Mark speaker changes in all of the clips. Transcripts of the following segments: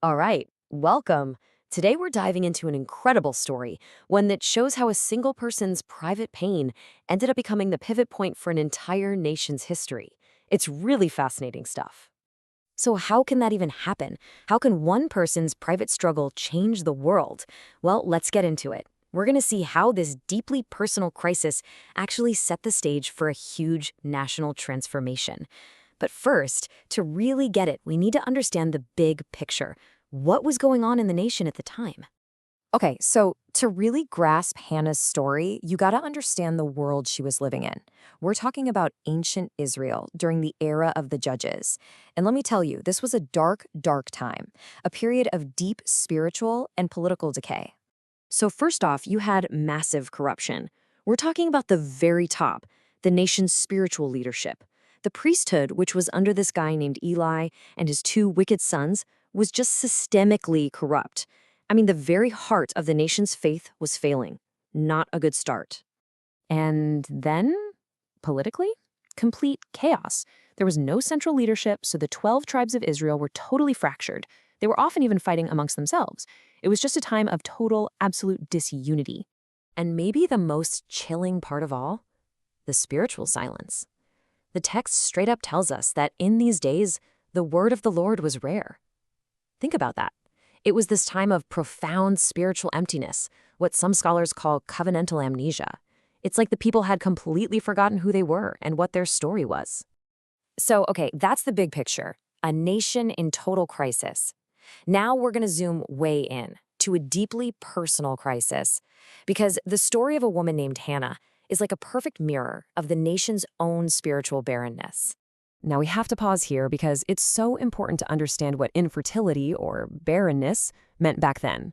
Speaker 1: All right, welcome. Today we're diving into an incredible story, one that shows how a single person's private pain ended up becoming the pivot point for an entire nation's history. It's really fascinating stuff. So, how can that even happen? How can one person's private struggle change the world? Well, let's get into it. We're going to see how this deeply personal crisis actually set the stage for a huge national transformation. But first, to really get it, we need to understand the big picture. What was going on in the nation at the time?
Speaker 2: Okay, so to really grasp Hannah's story, you got to understand the world she was living in. We're talking about ancient Israel during the era of the Judges. And let me tell you, this was a dark, dark time, a period of deep spiritual and political decay.
Speaker 1: So, first off, you had massive corruption. We're talking about the very top, the nation's spiritual leadership. The priesthood, which was under this guy named Eli and his two wicked sons, was just systemically corrupt. I mean, the very heart of the nation's faith was failing. Not a good start.
Speaker 2: And then, politically, complete chaos. There was no central leadership, so the 12 tribes of Israel were totally fractured. They were often even fighting amongst themselves. It was just a time of total, absolute disunity. And maybe the most chilling part of all, the spiritual silence. The text straight up tells us that in these days, the word of the Lord was rare. Think about that. It was this time of profound spiritual emptiness, what some scholars call covenantal amnesia. It's like the people had completely forgotten who they were and what their story was. So, okay, that's the big picture. A nation in total crisis. Now we're going to zoom way in to a deeply personal crisis, because the story of a woman named Hannah is like a perfect mirror of the nation's own spiritual barrenness. Now we have to pause here because it's so important to understand what infertility, or barrenness, meant back then.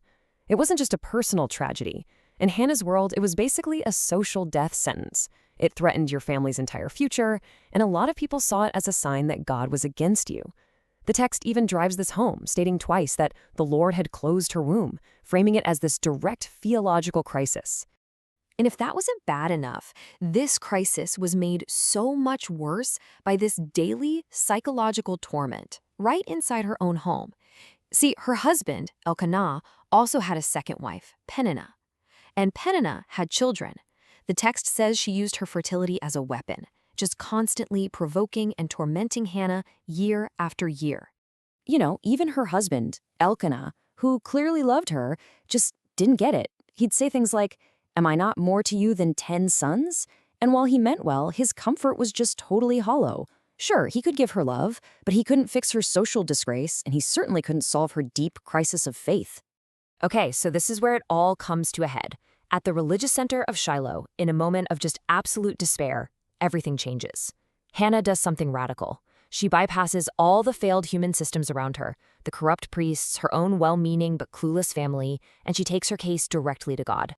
Speaker 2: It wasn't just a personal tragedy. In Hannah's world, it was basically a social death sentence. It threatened your family's entire future, and a lot of people saw it as a sign that God was against you. The text even drives this home, stating twice that the Lord had closed her womb, framing it as this direct theological crisis. And if that wasn't bad enough, this crisis was made so much worse by this daily psychological torment right inside her own home. See, her husband, Elkanah, also had a second wife, Peninnah. And Peninnah had children. The text says she used her fertility as a weapon, just constantly provoking and tormenting Hannah year after year. You know, even her husband, Elkanah, who clearly loved her, just didn't get it. He'd say things like, "Am I not more to you than 10 sons?" And while he meant well, his comfort was just totally hollow. Sure, he could give her love, but he couldn't fix her social disgrace, and he certainly couldn't solve her deep crisis of faith. Okay, so this is where it all comes to a head. At the religious center of Shiloh, in a moment of just absolute despair, everything changes. Hannah does something radical. She bypasses all the failed human systems around her, the corrupt priests, her own well-meaning but clueless family, and she takes her case directly to God.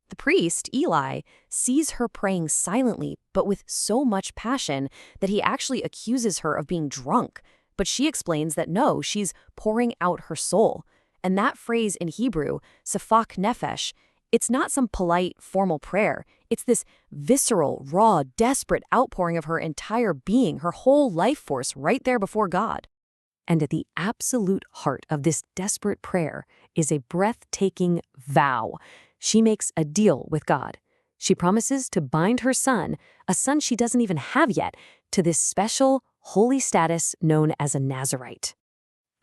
Speaker 2: The priest, Eli, sees her praying silently but with so much passion that he actually accuses her of being drunk. But she explains that no, she's pouring out her soul. And that phrase in Hebrew, safak nefesh, it's not some polite, formal prayer. It's this visceral, raw, desperate outpouring of her entire being, her whole life force right there before God. And at the absolute heart of this desperate prayer is a breathtaking vow. She makes a deal with God. She promises to bind her son, a son she doesn't even have yet, to this special, holy status known as a Nazirite.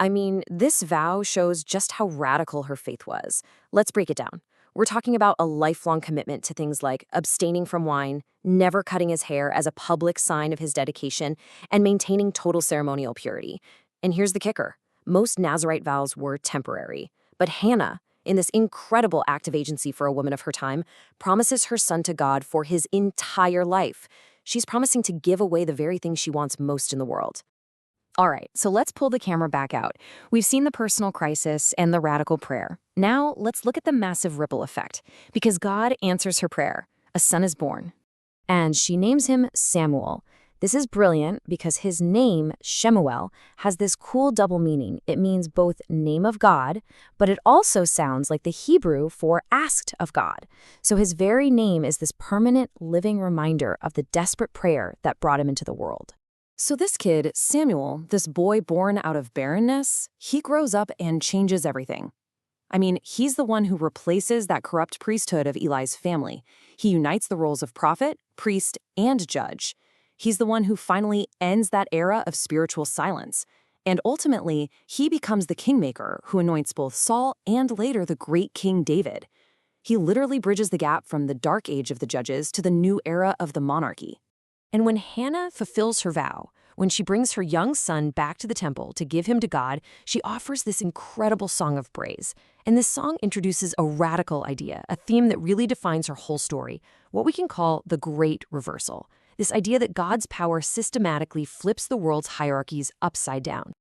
Speaker 2: I mean, this vow shows just how radical her faith was. Let's break it down. We're talking about a lifelong commitment to things like abstaining from wine, never cutting his hair as a public sign of his dedication, and maintaining total ceremonial purity. And here's the kicker. Most Nazirite vows were temporary. But Hannah, in this incredible act of agency for a woman of her time, promises her son to God for his entire life. She's promising to give away the very thing she wants most in the world. All right, so let's pull the camera back out. We've seen the personal crisis and the radical prayer. Now let's look at the massive ripple effect, because God answers her prayer. A son is born. And she names him Shemuel. This is brilliant because his name, Shemuel, has this cool double meaning. It means both name of God, but it also sounds like the Hebrew for asked of God. So his very name is this permanent living reminder of the desperate prayer that brought him into the world. So this kid, Samuel, this boy born out of barrenness, he grows up and changes everything. I mean, he's the one who replaces that corrupt priesthood of Eli's family. He unites the roles of prophet, priest, and judge. He's the one who finally ends that era of spiritual silence. And ultimately, he becomes the kingmaker who anoints both Saul and later the great King David. He literally bridges the gap from the dark age of the judges to the new era of the monarchy.
Speaker 1: And when Hannah fulfills her vow, when she brings her young son back to the temple to give him to God, she offers this incredible song of praise. And this song introduces a radical idea, a theme that really defines her whole story, what we can call the Great Reversal. This idea that God's power systematically flips the world's hierarchies upside down.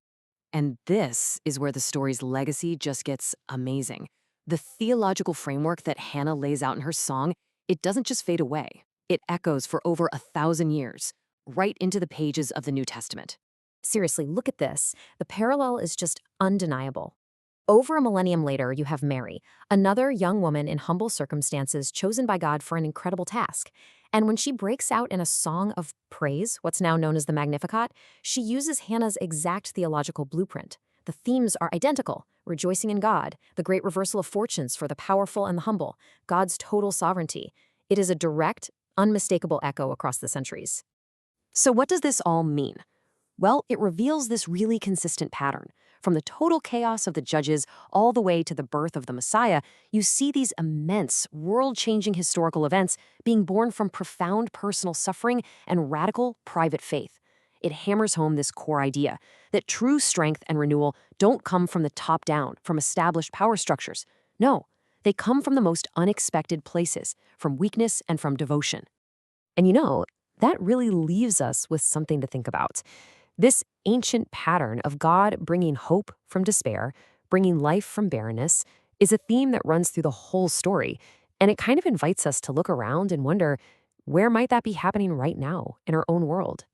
Speaker 1: And this is where the story's legacy just gets amazing. The theological framework that Hannah lays out in her song, it doesn't just fade away. It echoes for over 1,000 years, right into the pages of the New Testament. Seriously, look at this. The parallel is just undeniable. Over a millennium later, you have Mary, another young woman in humble circumstances chosen by God for an incredible task. And when she breaks out in a song of praise, what's now known as the Magnificat, she uses Hannah's exact theological blueprint. The themes are identical: rejoicing in God, the great reversal of fortunes for the powerful and the humble, God's total sovereignty. It is a direct, unmistakable echo across the centuries. So what does this all mean? Well, it reveals this really consistent pattern. From the total chaos of the judges all the way to the birth of the Messiah, you see these immense, world-changing historical events being born from profound personal suffering and radical private faith. It hammers home this core idea that true strength and renewal don't come from the top down, from established power structures. No, they come from the most unexpected places, from weakness and from devotion. And that really leaves us with something to think about. This ancient pattern of God bringing hope from despair, bringing life from barrenness, is a theme that runs through the whole story. And it kind of invites us to look around and wonder, where might that be happening right now in our own world?